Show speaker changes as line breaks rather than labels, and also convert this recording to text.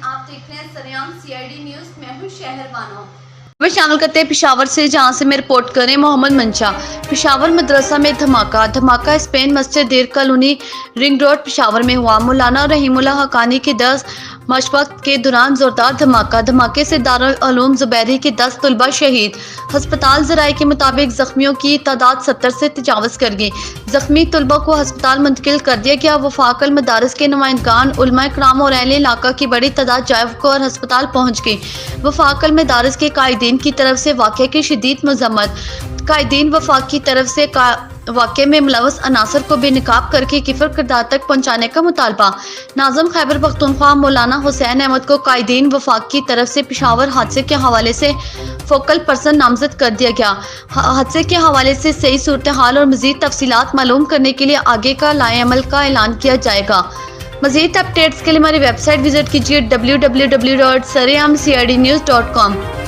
आप देख रहे हैं सरेआम CID न्यूज़। मैं हूं शहर बानो।
खबर शामिल करते हैं पेशावर से, जहां से मैं रिपोर्ट करें मोहम्मद मंशा। पेशावर मदरसा में धमाका स्पेन मस्जिद देर कॉलोनी रिंग रोड पेशावर में हुआ। मौलाना रहीमुल्लाह हक्कानी के 10 मशवक़्त के दौरान जोरदार धमाके से दारुल उलूम ज़ुबैरी के 10 तलबा शहीद। अस्पताल ज़राए के मुताबिक जख्मियों की तादाद 70 से तजावज़ कर गई। जख्मी तलबा को अस्पताल मुंतकिल कर दिया गया। वफाकल मदारिस के नुमाइंदगान, उलमा इकराम और अहले इलाका की बड़ी तादाद जायब और अस्पताल पहुँच गई। वफाकल मदारिस के कायदीन की तरफ से वाक़े की शदीद मज़म्मत। कायदीन वफाक की तरफ से वाक़े में मुलव्वस अनासर को बेनकाब करके किफर किरदार तक पहुँचाने का मुतालबा। नाज़िम खैबर पख्तूनख्वा मौलाना हुसैन अहमद को कायदीन वफाक की तरफ से पेशावर हादसे के हवाले से फोकल पर्सन नामजद कर दिया गया। हादसे के हवाले से सही सूरत हाल और मज़ीद तफसीलात मालूम करने के लिए आगे का लाए अमल का ऐलान किया जाएगा। मज़ीद अपडेट्स के लिए हमारी वेबसाइट विजिट कीजिए www.sareamcidnews.com।